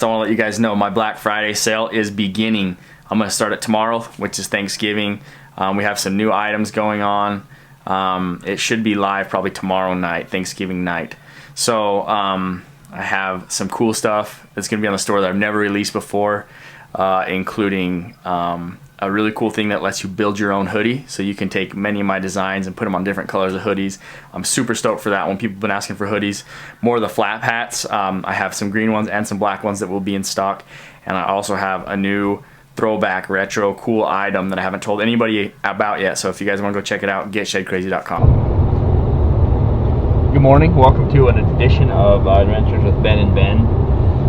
I want to let you guys know my Black Friday sale is beginning. I'm going to start it tomorrow, which is Thanksgiving. We have some new items going on. It should be live probably tomorrow night, Thanksgiving night. So I have some cool stuff that's going to be on the store that I've never released before, including a really cool thing that lets you build your own hoodie. So you can take many of my designs and put them on different colors of hoodies. I'm super stoked for that one. People have been asking for hoodies. More of the flap hats. I have some green ones and some black ones that will be in stock. And I also have a new throwback retro cool item that I haven't told anybody about yet. So if you guys want to go check it out, get Shedcrazy.com. Good morning. Welcome to an edition of Adventures with Ben and Ben.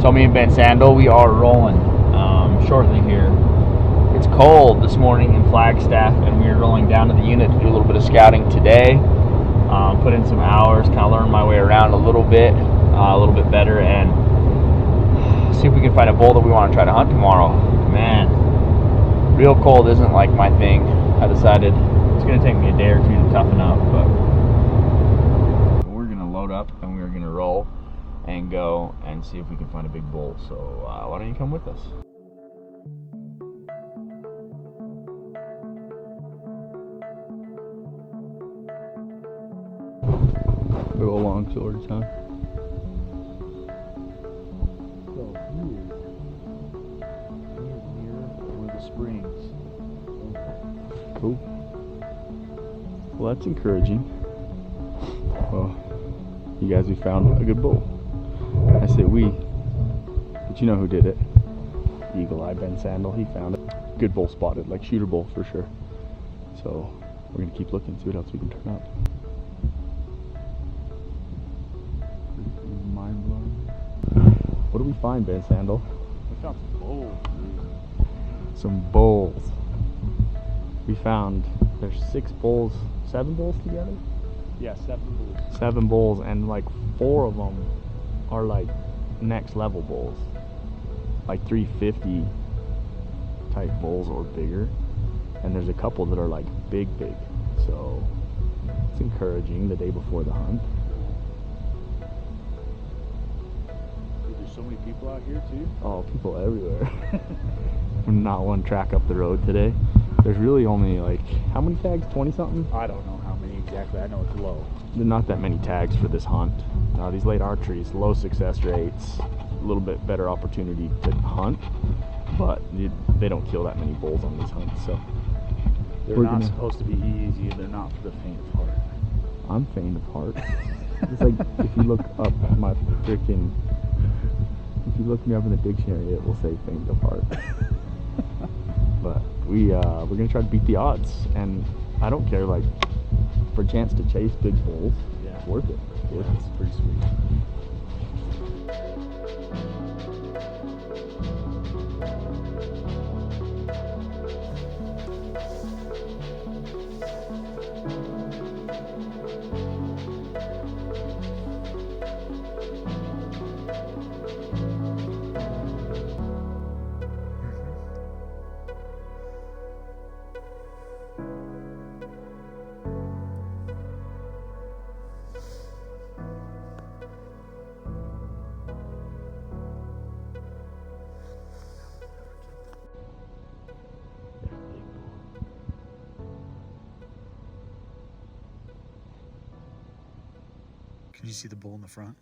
So me and Ben Sandall, we are rolling shortly here. It's cold this morning in Flagstaff, and we are rolling down to the unit to do a little bit of scouting today. Put in some hours, kind of learn my way around a little bit better, and see if we can find a bull that we want to try to hunt tomorrow. Man, real cold isn't like my thing. I decided it's going to take me a day or two to toughen up, but we're going to load up and we're going to roll and go and see if we can find a big bull. So why don't you come with us? Go along swords, huh? So here were the springs. Cool. Well, that's encouraging. Well, you guys, we found a good bull. I say we, but you know who did it. Eagle Eye Ben Sandall, he found it. Good bull spotted, like shooter bull for sure. So we're gonna keep looking, see what else we can turn up. What do we find, Ben Sandall? We found some bulls, dude. Some bulls. We found there's 7 bulls together? Yeah, 7 bulls. 7 bulls, and like 4 of them are like next level bulls. Like 350 type bulls or bigger. And there's a couple that are like big. So it's encouraging the day before the hunt. So many people out here too. Oh, people everywhere. Not one track up the road today. There's really only like, how many tags? 20 something? I don't know how many exactly. I know it's low. There's not that many tags for this hunt. These late archeries, low success rates, a little bit better opportunity to hunt, but they don't kill that many bulls on these hunts. So they're not supposed to be easy, and they're not for the faint of heart. I'm faint of heart. It's like if you look up my freaking. If you look me up in the dictionary, it will say faint of heart. But we're gonna try to beat the odds, and I don't care, like, for a chance to chase big bulls. Yeah, it's worth it. Yeah, it's pretty sweet. Can you see the bull in the front?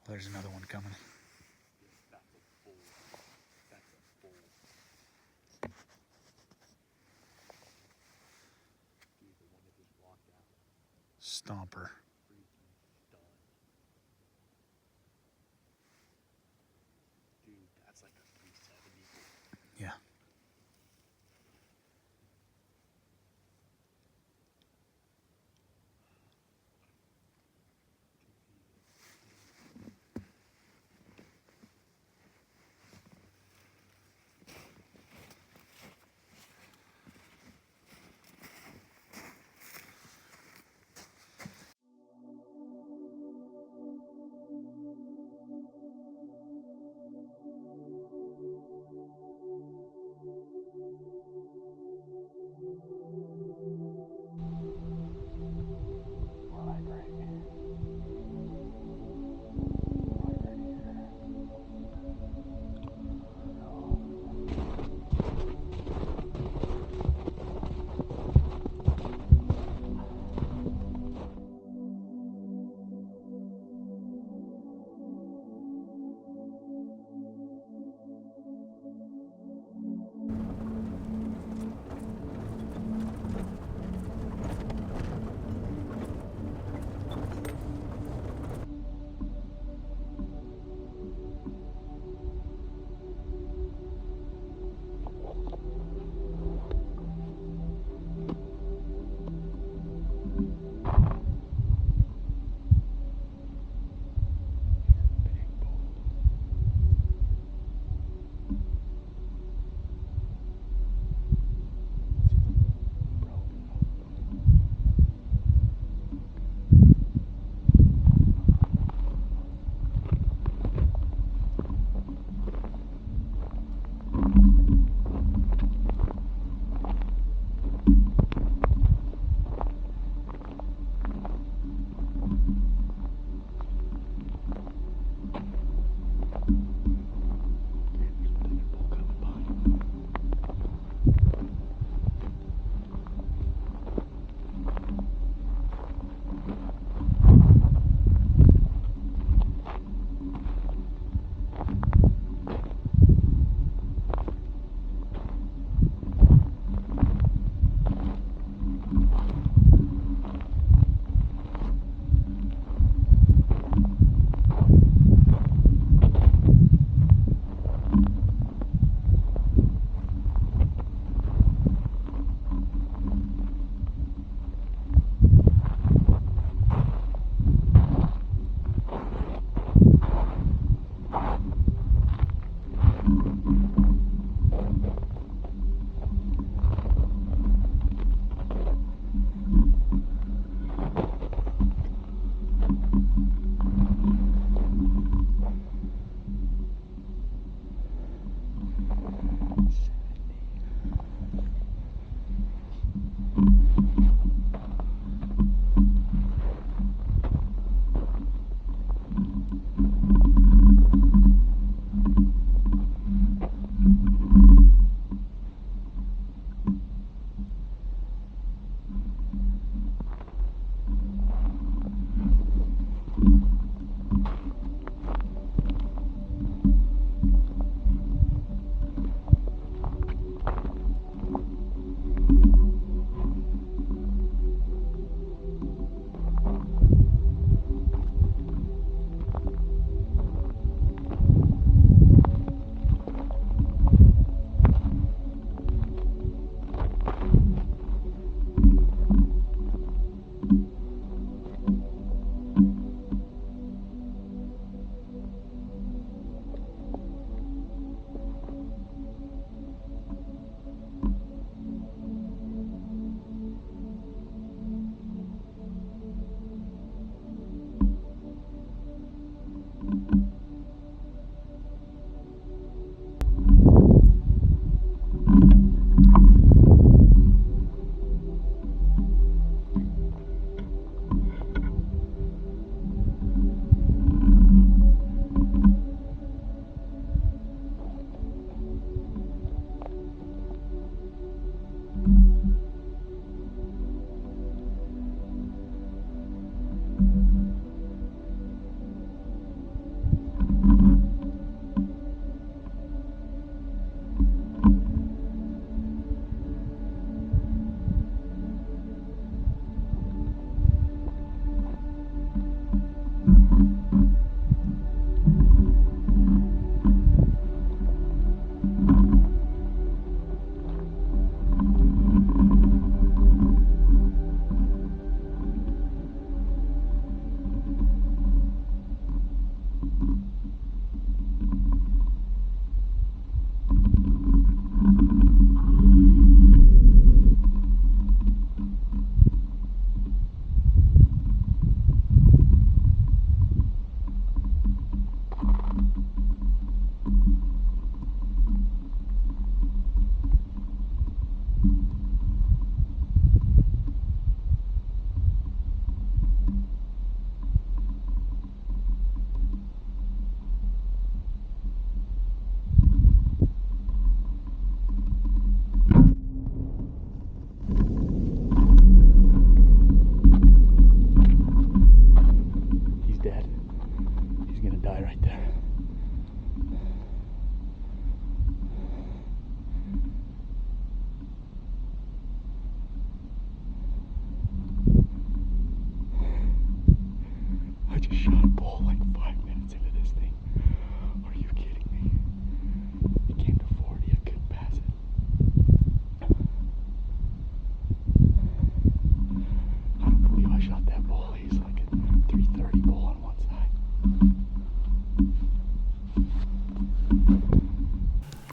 There's another one coming. Stomper. Dude, that's like a 370. Yeah.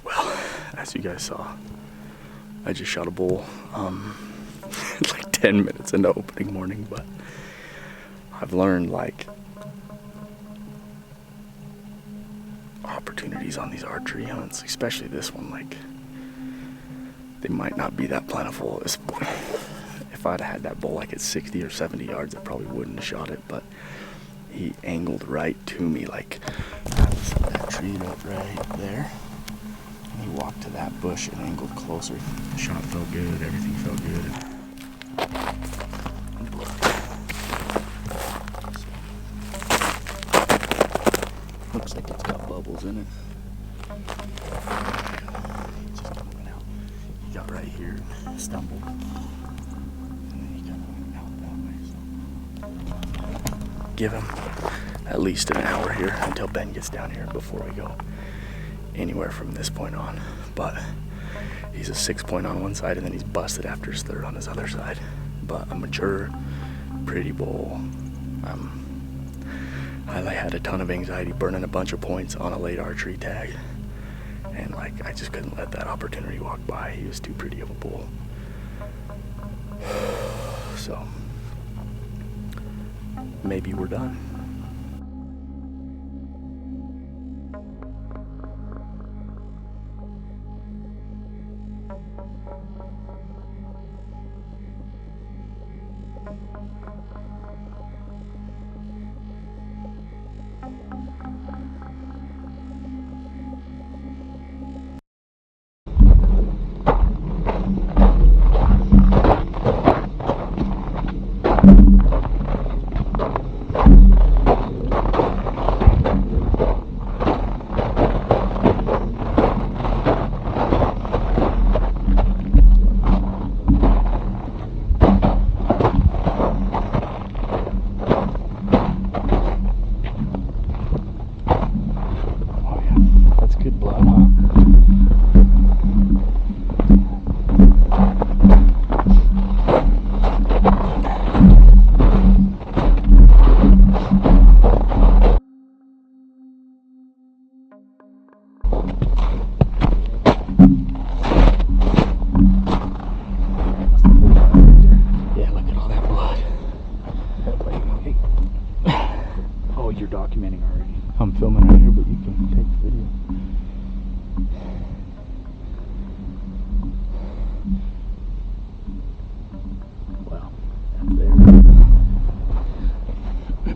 Well, as you guys saw, I just shot a bull like 10 minutes into opening morning, but I've learned like opportunities on these archery hunts, especially this one, like they might not be that plentiful. If I'd had that bull like at 60 or 70 yards, I probably wouldn't have shot it, but he angled right to me, like that tree up right there. And he walked to that bush and angled closer. The shot felt good, everything felt good. Looks like it's got bubbles in it. Just went out. He got right here and stumbled. And then he kind of went out that way. So give him at least an hour here until Ben gets down here before we go anywhere from this point on. But he's a 6 point on one side and then he's busted after his third on his other side. But a mature, pretty bull. I had a ton of anxiety burning a bunch of points on a late archery tag, and like I just couldn't let that opportunity walk by. He was too pretty of a bull. So maybe we're done.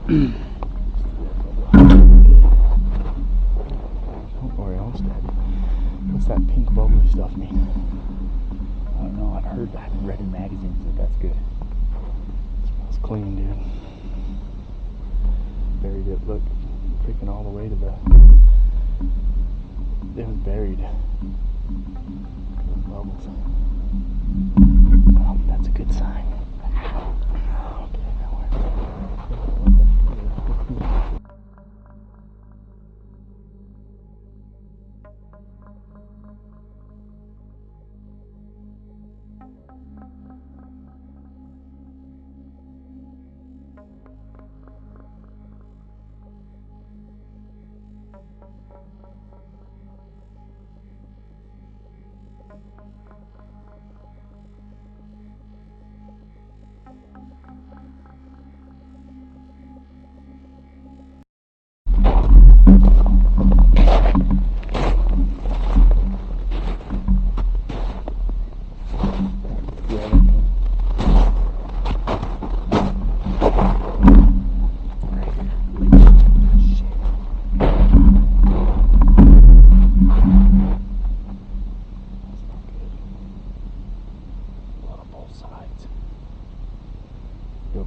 Don't worry, I'll stab you. What's that pink bubbly stuff mean? I don't know, I've heard that. I've read in magazines that that's good. It smells clean, dude. Buried it, look, freaking all the way to the... It was buried. Those bubbles. Well, that's a good sign. Okay, that works.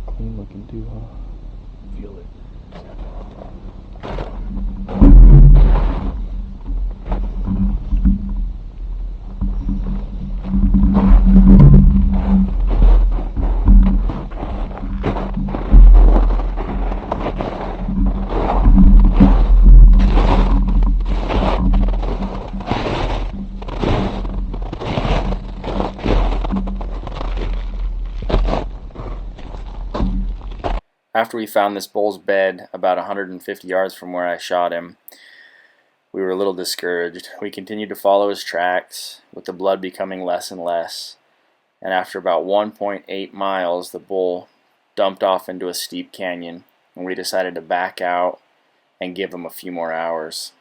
Clean looking too, huh? Feel it. After we found this bull's bed about 150 yards from where I shot him, We were a little discouraged. We continued to follow his tracks, with the blood becoming less and less, and after about 1.8 miles, the bull dumped off into a steep canyon, and we decided to back out and give him a few more hours.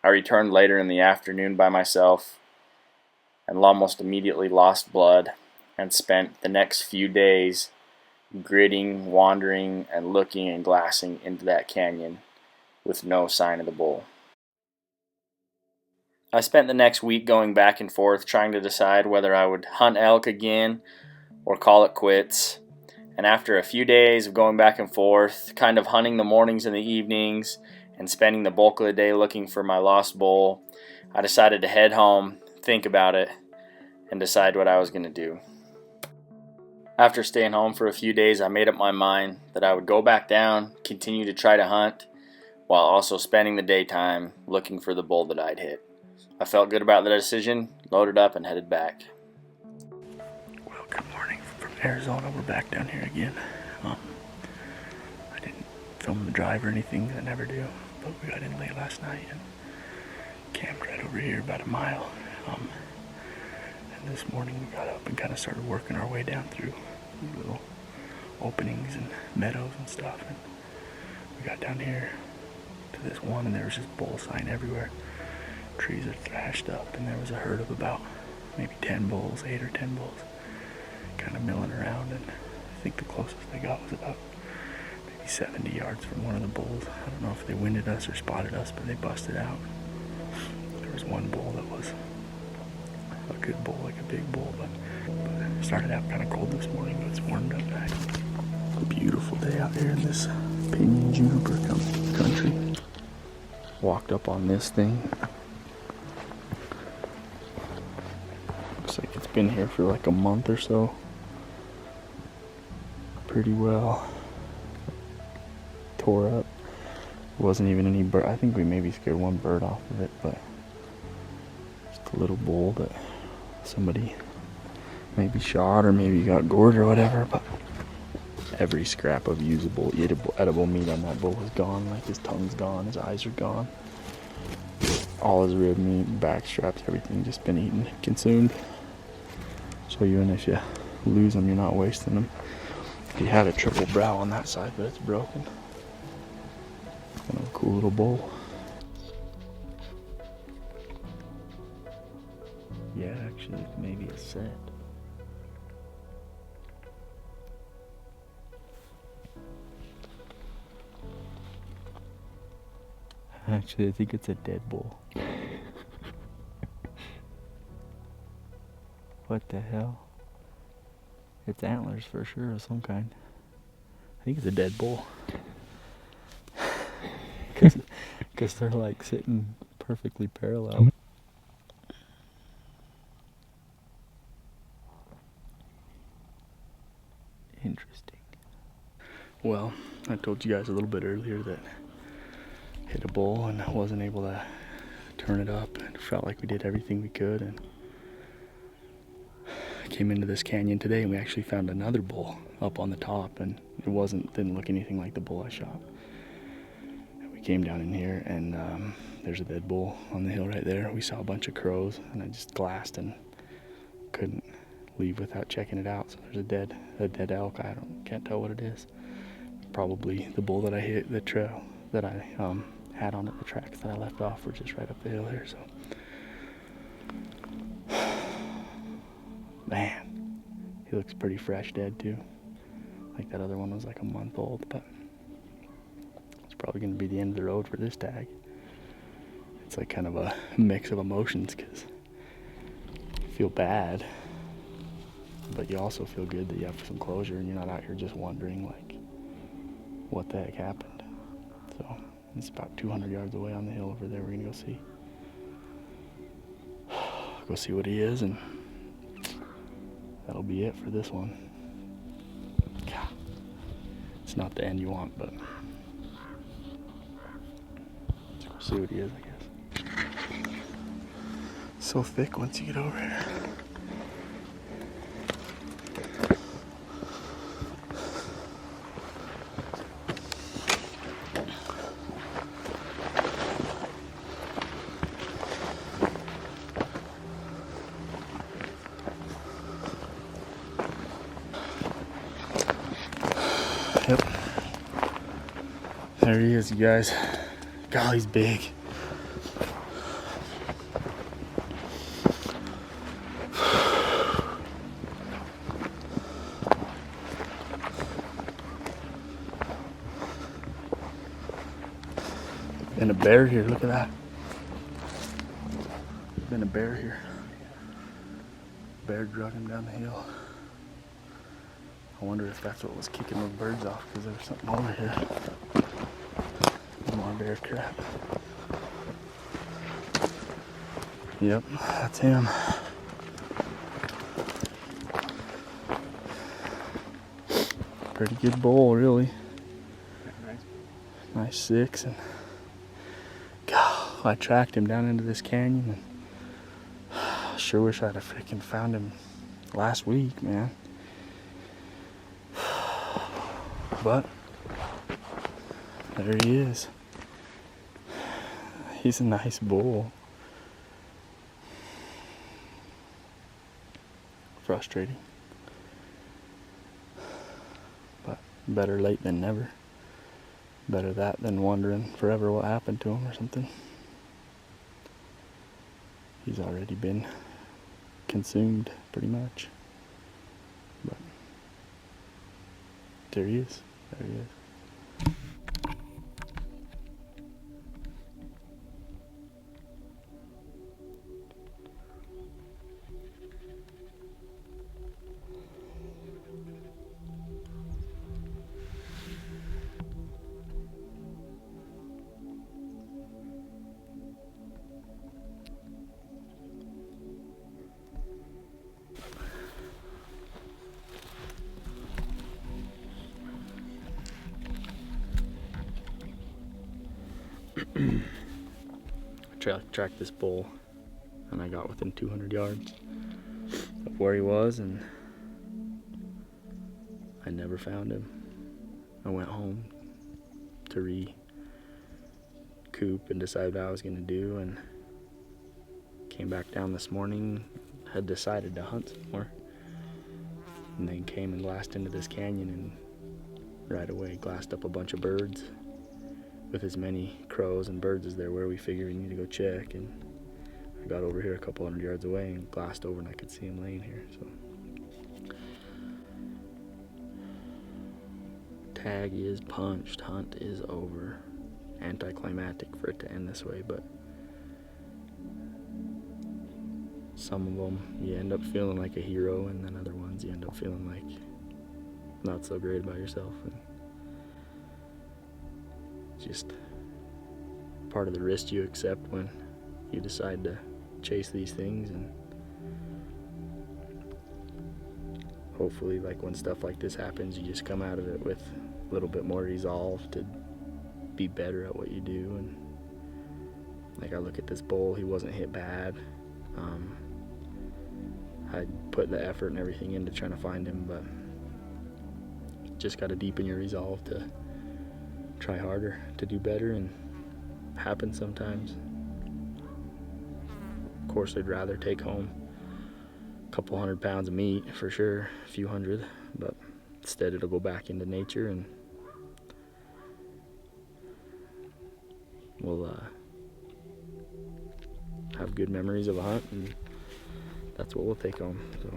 I returned later in the afternoon by myself and almost immediately lost blood and spent the next few days gritting, wandering, and looking and glassing into that canyon with no sign of the bull. I spent the next week going back and forth trying to decide whether I would hunt elk again or call it quits. And after a few days of going back and forth, kind of hunting the mornings and the evenings, and spending the bulk of the day looking for my lost bull, I decided to head home, think about it, and decide what I was going to do. After staying home for a few days, I made up my mind that I would go back down, continue to try to hunt, while also spending the daytime looking for the bull that I'd hit. I felt good about the decision, loaded up, and headed back. Well, good morning from Arizona. We're back down here again. I didn't film the drive or anything, I never do, but we got in late last night and camped right over here about a mile. And this morning we got up and kind of started working our way down through these little openings and meadows and stuff. And we got down here to this one, and there was just bull sign everywhere. Trees are thrashed up, and there was a herd of about maybe 10 bulls, 8 or 10 bulls, kind of milling around. And I think the closest they got was about maybe 70 yards from one of the bulls. I don't know if they winded us or spotted us, but they busted out. There was one bull that was a good bull, like a big bull, but it started out kind of cold this morning, but it's warmed up back. A beautiful day out here in this pinyon juniper country. Walked up on this thing. Looks like it's been here for like a month or so. Pretty well tore up. There wasn't even any bird. I think we maybe scared one bird off of it, but just a little bull that somebody maybe shot or maybe got gored or whatever. But every scrap of usable, edible meat on that bull is gone. Like his tongue's gone, his eyes are gone. All his rib meat, back straps, everything just been eaten, consumed. So even if you lose them, you're not wasting them. He had a triple brow on that side, but it's broken. Kind of a cool little bull. Yeah, actually, maybe a set. Actually, I think it's a dead bull. What the hell? It's antlers for sure of some kind. I think it's a dead bull. Because they're like sitting perfectly parallel. Interesting. Well, I told you guys a little bit earlier that hit a bull and I wasn't able to turn it up, and felt like we did everything we could, and I came into this canyon today and we actually found another bull up on the top, and it didn't look anything like the bull I shot. And we came down in here and there's a dead bull on the hill right there. We saw a bunch of crows and I just glassed and couldn't leave without checking it out. So there's a dead elk. Can't tell what it is. Probably the bull that I hit, the trail that I had on it, the tracks that I left off were just right up the hill here. So, man, he looks pretty fresh dead too. Like that other one was like a month old, but it's probably going to be the end of the road for this tag. It's like kind of a mix of emotions, because you feel bad, but you also feel good that you have some closure and you're not out here just wondering like what the heck happened. So it's about 200 yards away on the hill over there. We're gonna go see what he is, and that'll be it for this one. God, it's not the end you want, but let's go see what he is, I guess. So thick once you get over here. is, you guys. Golly's big. Been a bear here, look at that. Been a bear here. Bear drug him down the hill. I wonder if that's what was kicking those birds off, because there was something over here. More bear crap. Yep, that's him. Pretty good bull, really. Nice 6, and God, I tracked him down into this canyon, and I sure wish I'd have freaking found him last week, man. But there he is. He's a nice bull. Frustrating. But better late than never. Better that than wondering forever what happened to him or something. He's already been consumed pretty much. But there he is. There he is. Tracked this bull, and I got within 200 yards of where he was, and I never found him. I went home to recoup and decide what I was going to do, and came back down this morning, had decided to hunt some more, and then came and glassed into this canyon, and right away glassed up a bunch of birds with as many crows and birds as there were. We figured we need to go check, and I got over here a couple hundred yards away and glassed over, and I could see him laying here. So tag is punched, hunt is over. Anticlimactic for it to end this way, but some of them you end up feeling like a hero, and then other ones you end up feeling like not so great about yourself. And just part of the risk you accept when you decide to chase these things, and hopefully, like, when stuff like this happens, you just come out of it with a little bit more resolve to be better at what you do. And like, I look at this bull, he wasn't hit bad. I put the effort and everything into trying to find him, but you just got to deepen your resolve to try harder, to do better, and happens sometimes. Of course, I'd rather take home a couple 100 pounds of meat for sure, a few hundred, but instead it'll go back into nature, and we'll have good memories of a hunt, and that's what we'll take home. So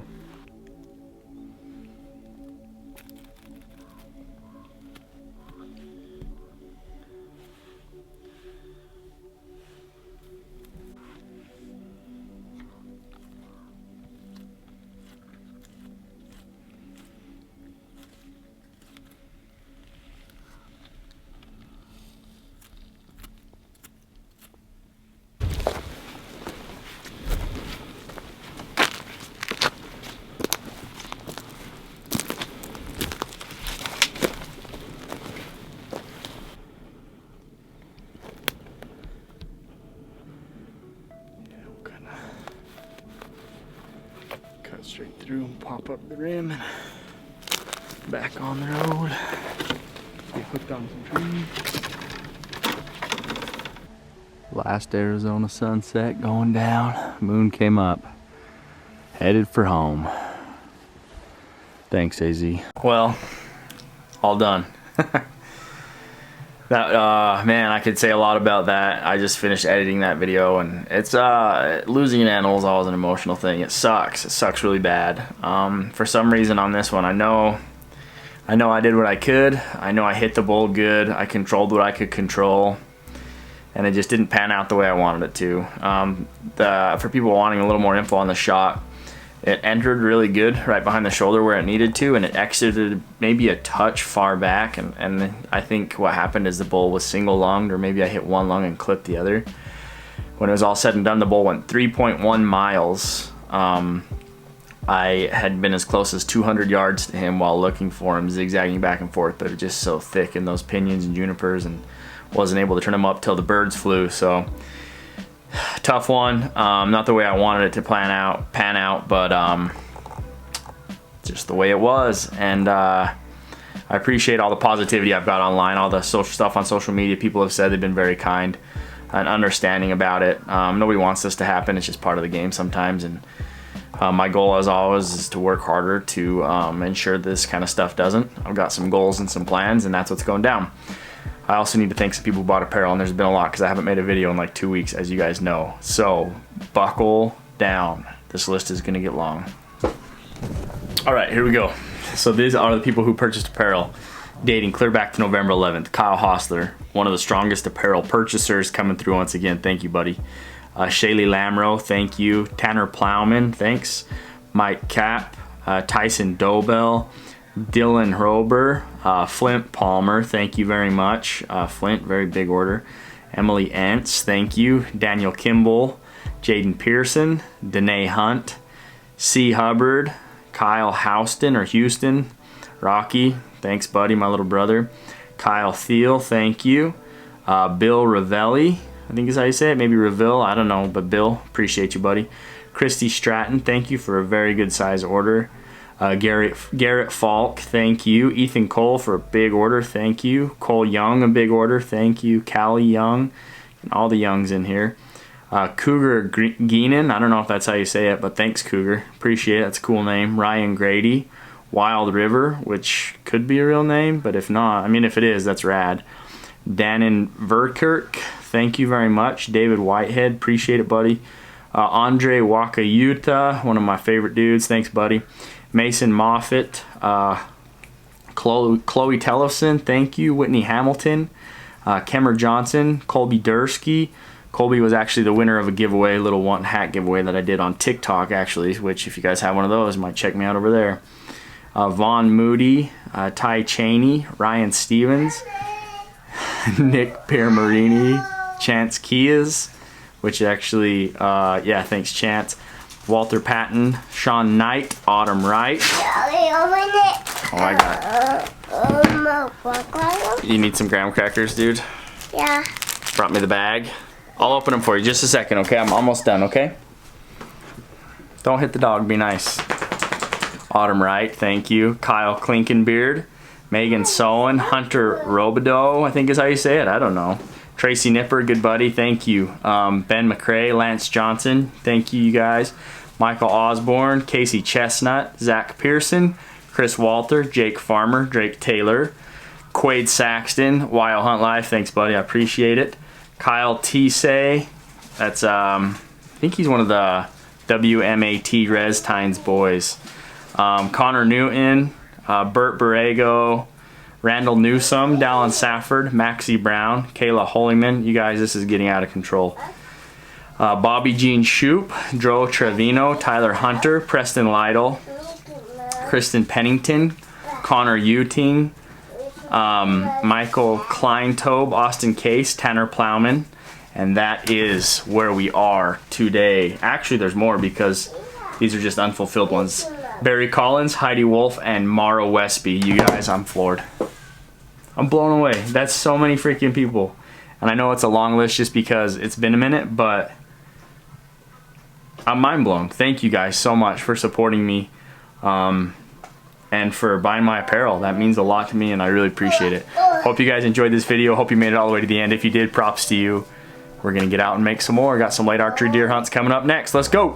straight through and pop up the rim and back on the road. Get hooked on some trees. Last Arizona sunset going down. Moon came up. Headed for home. Thanks, AZ. Well, all done. That man, I could say a lot about that. I just finished editing that video, and it's losing an animal is always an emotional thing. It sucks. It sucks really bad. For some reason on this one, I know I did what I could. I know I hit the bull good. I controlled what I could control, and it just didn't pan out the way I wanted it to. For people wanting a little more info on the shot, it entered really good right behind the shoulder where it needed to, and it exited maybe a touch far back, and I think what happened is the bull was single lunged, or maybe I hit one lung and clipped the other. When it was all said and done, the bull went 3.1 miles. I had been as close as 200 yards to him while looking for him, zigzagging back and forth, but it was just so thick in those pinions and junipers, and wasn't able to turn him up till the birds flew. So tough one. Not the way I wanted it to pan out, but just the way it was. And I appreciate all the positivity I've got online, all the social stuff on social media. People have said they've been very kind and understanding about it. Nobody wants this to happen. It's just part of the game sometimes, and my goal as always is to work harder to ensure this kind of stuff doesn't. I've got some goals and some plans, and that's what's going down. I also need to thank some people who bought apparel, and there's been a lot because I haven't made a video in like 2 weeks, as you guys know. So buckle down. This list is going to get long. All right, here we go. So these are the people who purchased apparel dating clear back to November 11th. Kyle Hostler, one of the strongest apparel purchasers, coming through once again. Thank you, buddy. Shaylee Lamro, thank you. Tanner Plowman, thanks. Mike Cap, Tyson Dobell, Dylan Hrober, Flint Palmer, thank you very much. Flint, very big order. Emily Entz, thank you. Daniel Kimball, Jaden Pearson, Danae Hunt, C. Hubbard, Kyle Houston or Houston, Rocky, thanks buddy, my little brother. Kyle Thiel, thank you. Bill Ravelli, I think is how you say it, maybe Reville, I don't know, but Bill, appreciate you buddy. Christy Stratton, thank you for a very good size order. Garrett Falk, thank you. Ethan Cole for a big order, thank you. Cole Young, a big order, thank you. Callie Young, and all the Youngs in here. Cougar Geenan, I don't know if that's how you say it, but thanks Cougar, appreciate it, that's a cool name. Ryan Grady, Wild River, which could be a real name, but if not, I mean if it is, that's rad. Danon Verkirk, thank you very much. David Whitehead, appreciate it buddy. Andre Wakayuta, one of my favorite dudes, thanks buddy. Mason Moffitt, Chloe Tellefson, thank you. Whitney Hamilton, Kemmer Johnson, Colby Dursky. Colby was actually the winner of a giveaway, little one hat giveaway that I did on TikTok actually, which if you guys have one of those, you might check me out over there. Vaughn Moody, Ty Cheney, Ryan Stevens, Nick Piermarini, Chance Kias, which actually, yeah, thanks Chance. Walter Patton, Sean Knight, Autumn Wright. Oh, I got. You need some graham crackers, dude? Yeah. Brought me the bag. I'll open them for you. Just a second, okay? I'm almost done, okay? Don't hit the dog. Be nice. Autumn Wright, thank you. Kyle Klinkenbeard, Megan Sowen, Hunter Robideau, I think is how you say it. I don't know. Tracy Nipper, good buddy, thank you. Ben McCrae, Lance Johnson, thank you guys. Michael Osborne, Casey Chestnut, Zach Pearson, Chris Walter, Jake Farmer, Drake Taylor, Quade Saxton, Wild Hunt Life, thanks buddy, I appreciate it. Kyle Tisay, that's I think he's one of the WMAT Res Tines boys. Connor Newton, Bert Borrego, Randall Newsome, Dallin Safford, Maxie Brown, Kayla Holyman. You guys, this is getting out of control. Bobby Jean Shoup, Dro Trevino, Tyler Hunter, Preston Lytle, Kristen Pennington, Connor Uting, Michael Kleintobe, Austin Case, Tanner Plowman. And that is where we are today. Actually, there's more because these are just unfulfilled ones. Barry Collins, Heidi Wolf, and Mara Westby. You guys, I'm floored. I'm blown away. That's so many freaking people. And I know it's a long list just because it's been a minute, but I'm mind blown. Thank you guys so much for supporting me and for buying my apparel. That means a lot to me and I really appreciate it. Hope you guys enjoyed this video. Hope you made it all the way to the end. If you did, props to you. We're going to get out and make some more. Got some light archery deer hunts coming up next. Let's go.